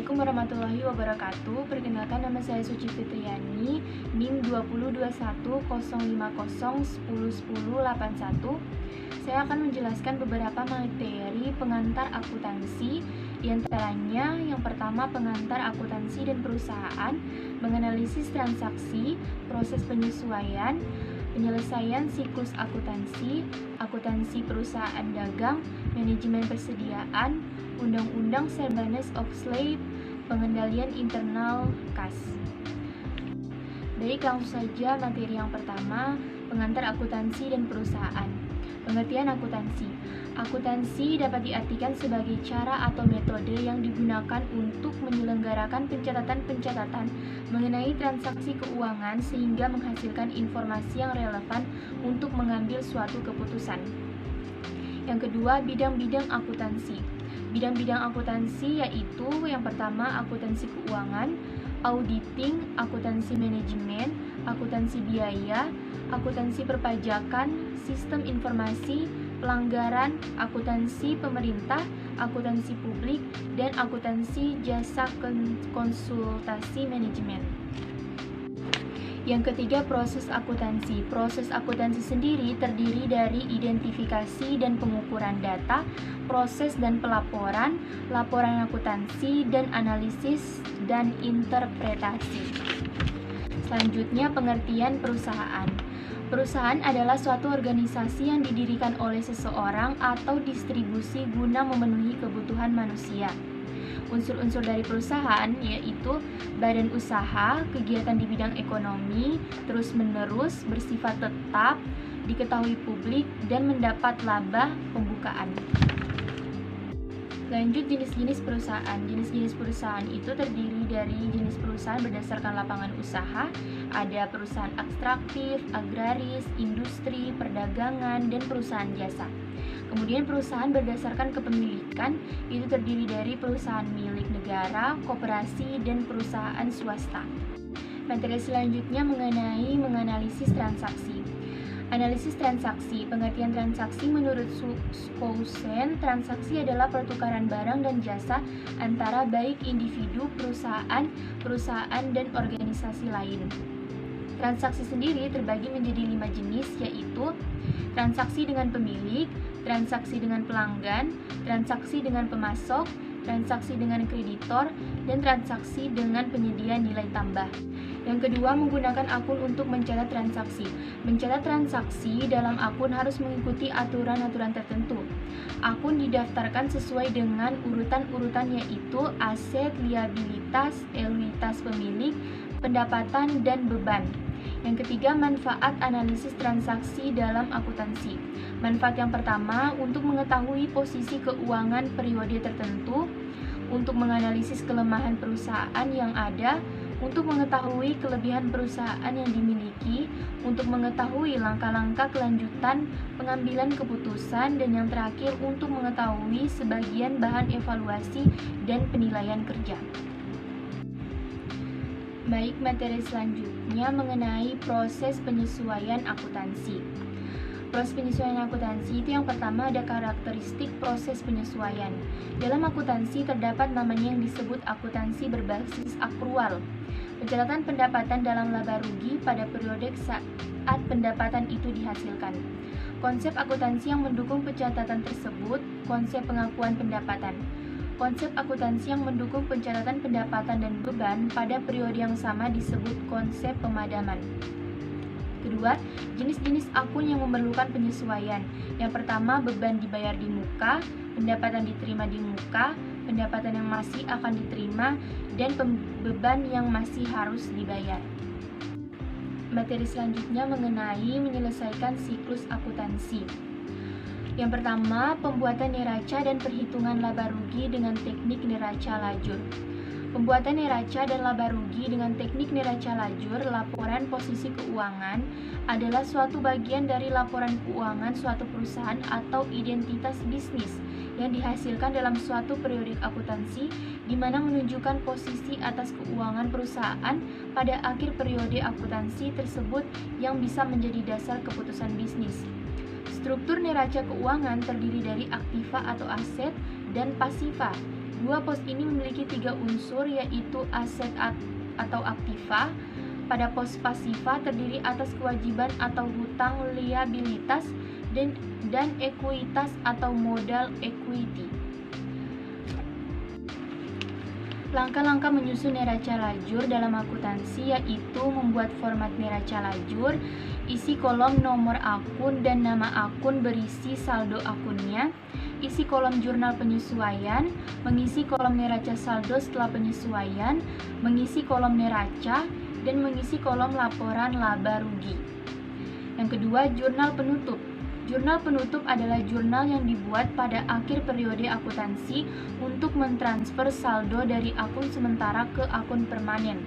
Assalamualaikum warahmatullahi wabarakatuh. Perkenalkan, nama saya Suci Fitriani, NIM 20210501011081. Saya akan menjelaskan beberapa materi pengantar akuntansi. Di antaranya, yang pertama pengantar akuntansi dan perusahaan, menganalisis transaksi, proses penyesuaian, penyelesaian siklus akuntansi, akuntansi perusahaan dagang, manajemen persediaan, Undang-Undang Sarbanes-Oxley, pengendalian internal kas. Baik, langsung saja materi yang pertama, pengantar akuntansi dan perusahaan. Pengertian akuntansi. Akuntansi dapat diartikan sebagai cara atau metode yang digunakan untuk menyelenggarakan pencatatan-pencatatan mengenai transaksi keuangan sehingga menghasilkan informasi yang relevan untuk mengambil suatu keputusan. Yang kedua, bidang-bidang akuntansi. Bidang-bidang akuntansi yaitu yang pertama akuntansi keuangan, auditing, akuntansi manajemen, akuntansi biaya, akuntansi perpajakan, sistem informasi, pelanggaran, akuntansi pemerintah, akuntansi publik, dan akuntansi jasa konsultasi manajemen. Yang ketiga, proses akuntansi. Proses akuntansi sendiri terdiri dari identifikasi dan pengukuran data, proses dan pelaporan, laporan akuntansi, dan analisis dan interpretasi. Selanjutnya, pengertian perusahaan. Perusahaan adalah suatu organisasi yang didirikan oleh seseorang atau distribusi guna memenuhi kebutuhan manusia. Unsur-unsur dari perusahaan yaitu badan usaha, kegiatan di bidang ekonomi, terus-menerus, bersifat tetap, diketahui publik, dan mendapat laba pembukaan. Lanjut, jenis-jenis perusahaan. Jenis-jenis perusahaan itu terdiri dari jenis perusahaan berdasarkan lapangan usaha, ada perusahaan ekstraktif, agraris, industri, perdagangan, dan perusahaan jasa. Kemudian perusahaan berdasarkan kepemilikan itu terdiri dari perusahaan milik negara, koperasi, dan perusahaan swasta. Materi selanjutnya mengenai menganalisis transaksi. Analisis transaksi. Pengertian transaksi menurut Skousen, transaksi adalah pertukaran barang dan jasa antara baik individu, perusahaan, dan organisasi lain. Transaksi sendiri terbagi menjadi 5 jenis, yaitu transaksi dengan pemilik, transaksi dengan pelanggan, transaksi dengan pemasok, transaksi dengan kreditor, dan transaksi dengan penyedia nilai tambah. Yang kedua, menggunakan akun untuk mencatat transaksi. Mencatat transaksi dalam akun harus mengikuti aturan-aturan tertentu. Akun didaftarkan sesuai dengan urutan-urutan yaitu aset, liabilitas, ekuitas pemilik, pendapatan, dan beban. Yang ketiga, manfaat analisis transaksi dalam akuntansi. Manfaat yang pertama, untuk mengetahui posisi keuangan periode tertentu, untuk menganalisis kelemahan perusahaan yang ada, untuk mengetahui kelebihan perusahaan yang dimiliki, untuk mengetahui langkah-langkah kelanjutan pengambilan keputusan, dan yang terakhir untuk mengetahui sebagian bahan evaluasi dan penilaian kerja. Baik, materi selanjutnya mengenai proses penyesuaian akuntansi. Proses penyesuaian akuntansi itu yang pertama ada karakteristik proses penyesuaian. Dalam akuntansi terdapat namanya yang disebut akuntansi berbasis akrual. Pencatatan pendapatan dalam laba rugi pada periode saat pendapatan itu dihasilkan. Konsep akuntansi yang mendukung pencatatan tersebut, konsep pengakuan pendapatan. Konsep akuntansi yang mendukung pencatatan pendapatan dan beban pada periode yang sama disebut konsep pemadaman. Kedua, jenis-jenis akun yang memerlukan penyesuaian. Yang pertama, beban dibayar di muka, pendapatan diterima di muka, pendapatan yang masih akan diterima, dan beban yang masih harus dibayar. Materi selanjutnya mengenai menyelesaikan siklus akuntansi. Yang pertama, pembuatan neraca dan perhitungan laba rugi dengan teknik neraca lajur. Pembuatan neraca dan laba rugi dengan teknik neraca lajur, laporan posisi keuangan, adalah suatu bagian dari laporan keuangan suatu perusahaan atau identitas bisnis yang dihasilkan dalam suatu periodik akuntansi, di mana menunjukkan posisi atas keuangan perusahaan pada akhir periode akuntansi tersebut yang bisa menjadi dasar keputusan bisnis. Struktur neraca keuangan terdiri dari aktiva atau aset dan pasiva. Dua pos ini memiliki 3 unsur, yaitu aset atau aktiva. Pada pos pasiva terdiri atas kewajiban atau hutang liabilitas dan ekuitas atau modal equity. Langkah-langkah menyusun neraca lajur dalam akuntansi yaitu membuat format neraca lajur, isi kolom nomor akun dan nama akun berisi saldo akunnya, isi kolom jurnal penyesuaian, mengisi kolom neraca saldo setelah penyesuaian, mengisi kolom neraca, dan mengisi kolom laporan laba rugi. Yang kedua, jurnal penutup. Jurnal penutup adalah jurnal yang dibuat pada akhir periode akuntansi untuk mentransfer saldo dari akun sementara ke akun permanen.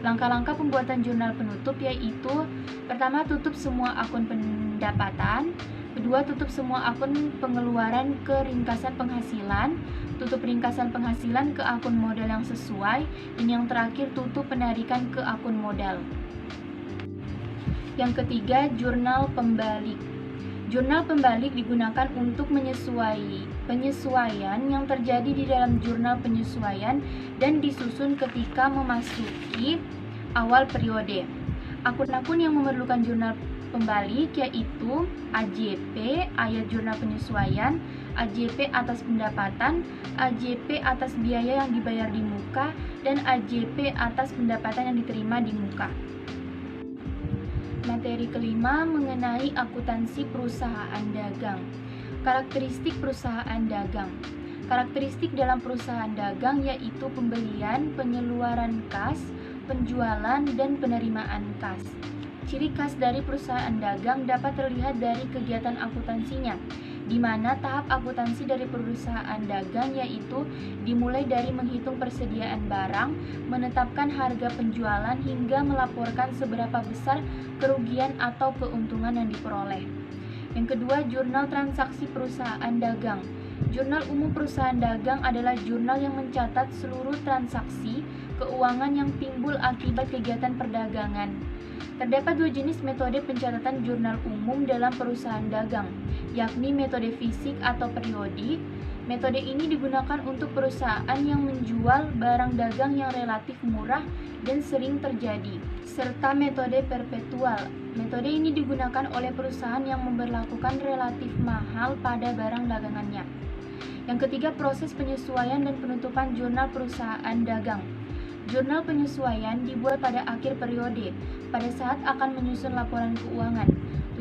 Langkah-langkah pembuatan jurnal penutup yaitu: pertama, tutup semua akun pendapatan; kedua, tutup semua akun pengeluaran ke ringkasan penghasilan; tutup ringkasan penghasilan ke akun modal yang sesuai; dan yang terakhir, tutup penarikan ke akun modal. Yang ketiga, jurnal pembalik. Jurnal pembalik digunakan untuk penyesuaian yang terjadi di dalam jurnal penyesuaian dan disusun ketika memasuki awal periode. Akun-akun yang memerlukan jurnal pembalik yaitu AJP, ayat jurnal penyesuaian, AJP atas pendapatan, AJP atas biaya yang dibayar di muka, dan AJP atas pendapatan yang diterima di muka. Materi kelima mengenai akuntansi perusahaan dagang. Karakteristik perusahaan dagang. Karakteristik dalam perusahaan dagang yaitu pembelian, pengeluaran kas, penjualan, dan penerimaan kas. Ciri khas dari perusahaan dagang dapat terlihat dari kegiatan akuntansinya, di mana tahap akuntansi dari perusahaan dagang yaitu dimulai dari menghitung persediaan barang, menetapkan harga penjualan, hingga melaporkan seberapa besar kerugian atau keuntungan yang diperoleh. Yang kedua, jurnal transaksi perusahaan dagang. Jurnal umum perusahaan dagang adalah jurnal yang mencatat seluruh transaksi keuangan yang timbul akibat kegiatan perdagangan. Terdapat 2 jenis metode pencatatan jurnal umum dalam perusahaan dagang, yakni metode fisik atau periodik. Metode ini digunakan untuk perusahaan yang menjual barang dagang yang relatif murah dan sering terjadi, serta metode perpetual. Metode ini digunakan oleh perusahaan yang memberlakukan relatif mahal pada barang dagangannya. Yang ketiga, proses penyesuaian dan penutupan jurnal perusahaan dagang. Jurnal penyesuaian dibuat pada akhir periode, pada saat akan menyusun laporan keuangan.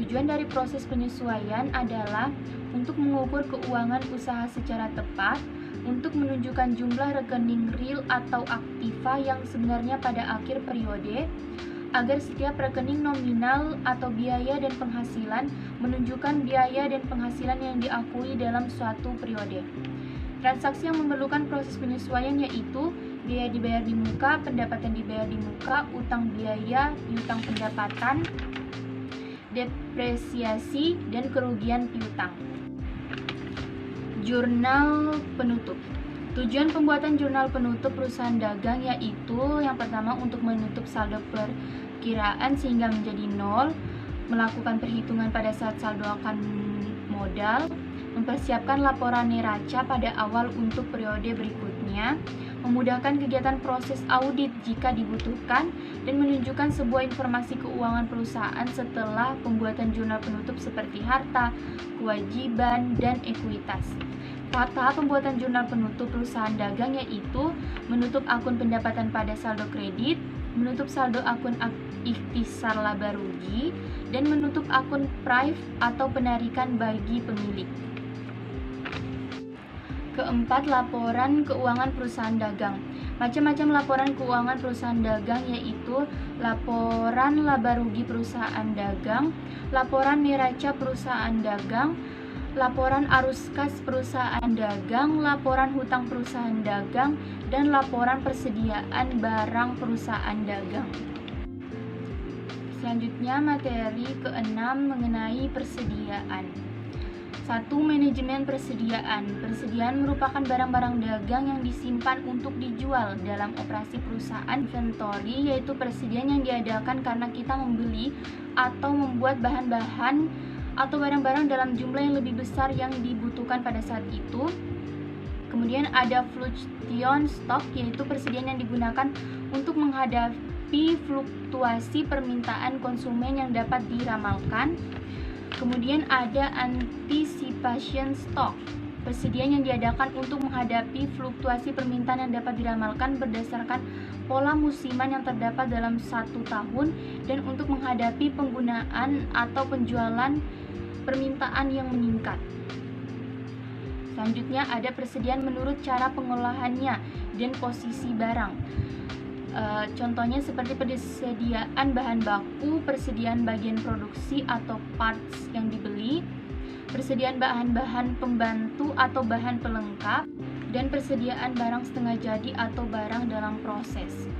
Tujuan dari proses penyesuaian adalah untuk mengukur keuangan usaha secara tepat, untuk menunjukkan jumlah rekening real atau aktiva yang sebenarnya pada akhir periode, agar setiap rekening nominal atau biaya dan penghasilan menunjukkan biaya dan penghasilan yang diakui dalam suatu periode. Transaksi yang memerlukan proses penyesuaian yaitu biaya dibayar di muka, pendapatan dibayar di muka, utang biaya, piutang pendapatan, depresiasi, dan kerugian piutang. Jurnal penutup. Tujuan pembuatan jurnal penutup perusahaan dagang yaitu yang pertama untuk menutup saldo perkiraan sehingga menjadi nol, melakukan perhitungan pada saat saldo akan modal, mempersiapkan laporan neraca pada awal untuk periode berikutnya, memudahkan kegiatan proses audit jika dibutuhkan, dan menunjukkan sebuah informasi keuangan perusahaan setelah pembuatan jurnal penutup seperti harta, kewajiban, dan ekuitas. Tahap pembuatan jurnal penutup perusahaan dagang yaitu menutup akun pendapatan pada saldo kredit, menutup saldo akun ikhtisar laba rugi, dan menutup akun prive atau penarikan bagi pemilik. Keempat, laporan keuangan perusahaan dagang. Macam-macam laporan keuangan perusahaan dagang yaitu laporan laba rugi perusahaan dagang, laporan neraca perusahaan dagang, laporan arus kas perusahaan dagang, laporan hutang perusahaan dagang, dan laporan persediaan barang perusahaan dagang. Selanjutnya, materi ke-6 mengenai persediaan. 1. Manajemen persediaan. Persediaan merupakan barang-barang dagang yang disimpan untuk dijual dalam operasi perusahaan. Inventory yaitu persediaan yang diadakan karena kita membeli atau membuat bahan-bahan atau barang-barang dalam jumlah yang lebih besar yang dibutuhkan pada saat itu. Kemudian ada fluctuation stock, yaitu persediaan yang digunakan untuk menghadapi fluktuasi permintaan konsumen yang dapat diramalkan. Kemudian ada anticipation stock, persediaan yang diadakan untuk menghadapi fluktuasi permintaan yang dapat diramalkan berdasarkan pola musiman yang terdapat dalam satu tahun dan untuk menghadapi penggunaan atau penjualan permintaan yang meningkat. Selanjutnya ada persediaan menurut cara pengolahannya dan posisi barang. Contohnya seperti persediaan bahan baku, persediaan bagian produksi atau parts yang dibeli, persediaan bahan-bahan pembantu atau bahan pelengkap, dan persediaan barang setengah jadi atau barang dalam proses.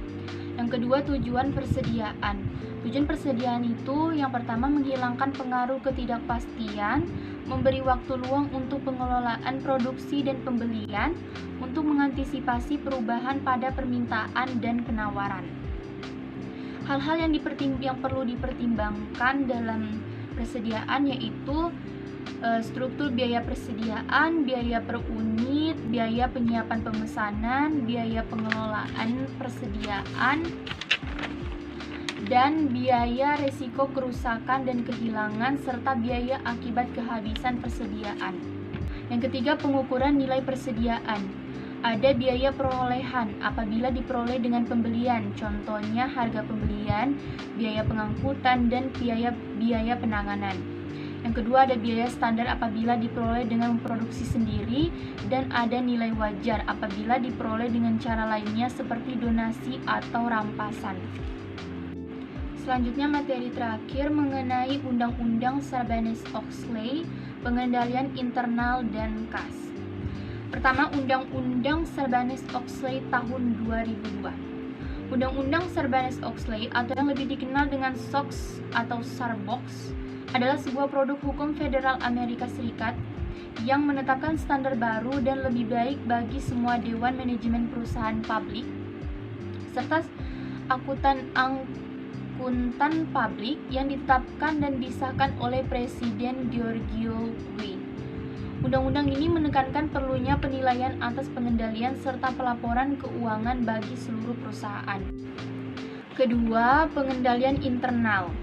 Yang kedua, tujuan persediaan. Tujuan persediaan itu yang pertama menghilangkan pengaruh ketidakpastian, memberi waktu luang untuk pengelolaan produksi dan pembelian, untuk mengantisipasi perubahan pada permintaan dan penawaran. Hal-hal yang perlu dipertimbangkan dalam persediaan yaitu struktur biaya persediaan, biaya per unit, biaya penyiapan pemesanan, biaya pengelolaan persediaan, dan biaya resiko kerusakan dan kehilangan, serta biaya akibat kehabisan persediaan. Yang ketiga, pengukuran nilai persediaan. Ada biaya perolehan apabila diperoleh dengan pembelian, contohnya harga pembelian, biaya pengangkutan, dan biaya penanganan. Yang kedua, ada biaya standar apabila diperoleh dengan memproduksi sendiri, dan ada nilai wajar apabila diperoleh dengan cara lainnya seperti donasi atau rampasan. Selanjutnya, materi terakhir mengenai Undang-Undang Sarbanes-Oxley, pengendalian internal dan kas. Pertama, Undang-Undang Sarbanes-Oxley tahun 2002. Undang-Undang Sarbanes-Oxley atau yang lebih dikenal dengan SOX atau Sarbox adalah sebuah produk hukum federal Amerika Serikat yang menetapkan standar baru dan lebih baik bagi semua dewan manajemen perusahaan publik serta akuntan publik yang ditetapkan dan disahkan oleh Presiden George W. Undang-undang ini menekankan perlunya penilaian atas pengendalian serta pelaporan keuangan bagi seluruh perusahaan. Kedua, pengendalian internal.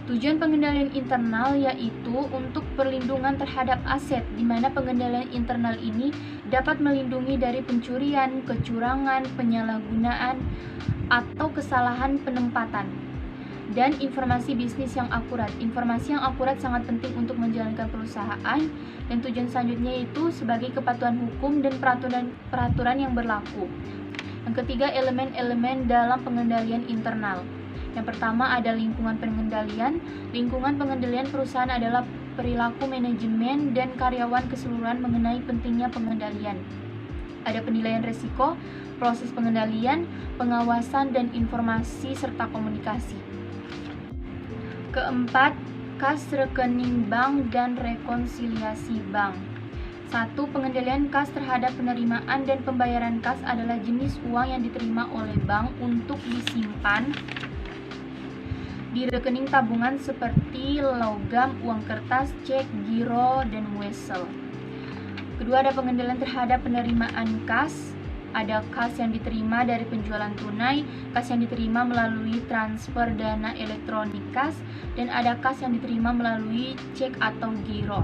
Tujuan pengendalian internal yaitu untuk perlindungan terhadap aset, di mana pengendalian internal ini dapat melindungi dari pencurian, kecurangan, penyalahgunaan, atau kesalahan penempatan, dan informasi bisnis yang akurat. Informasi yang akurat sangat penting untuk menjalankan perusahaan, dan tujuan selanjutnya itu sebagai kepatuhan hukum dan peraturan yang berlaku. Yang ketiga, elemen-elemen dalam pengendalian internal. Yang pertama ada lingkungan pengendalian. Lingkungan pengendalian perusahaan adalah perilaku manajemen dan karyawan keseluruhan mengenai pentingnya pengendalian. Ada penilaian risiko, proses pengendalian, pengawasan, dan informasi serta komunikasi. Keempat, kas rekening bank dan rekonsiliasi bank. 1. Pengendalian kas terhadap penerimaan dan pembayaran kas adalah jenis uang yang diterima oleh bank untuk disimpan di rekening tabungan seperti logam, uang kertas, cek, giro, dan wesel. Kedua, ada pengendalian terhadap penerimaan kas. Ada kas yang diterima dari penjualan tunai, kas yang diterima melalui transfer dana elektronik kas, dan ada kas yang diterima melalui cek atau giro.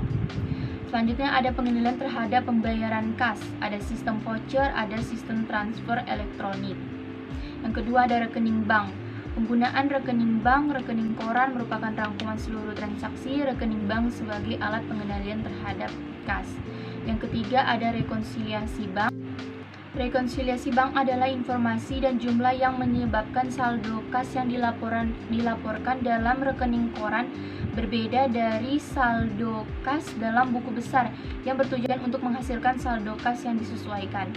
Selanjutnya ada pengendalian terhadap pembayaran kas. Ada sistem voucher, ada sistem transfer elektronik. Yang kedua ada rekening bank. Penggunaan rekening bank, rekening koran merupakan rangkuman seluruh transaksi rekening bank sebagai alat pengendalian terhadap kas. Yang ketiga ada rekonsiliasi bank. Rekonsiliasi bank adalah informasi dan jumlah yang menyebabkan saldo kas yang dilaporkan dalam rekening koran berbeda dari saldo kas dalam buku besar yang bertujuan untuk menghasilkan saldo kas yang disesuaikan.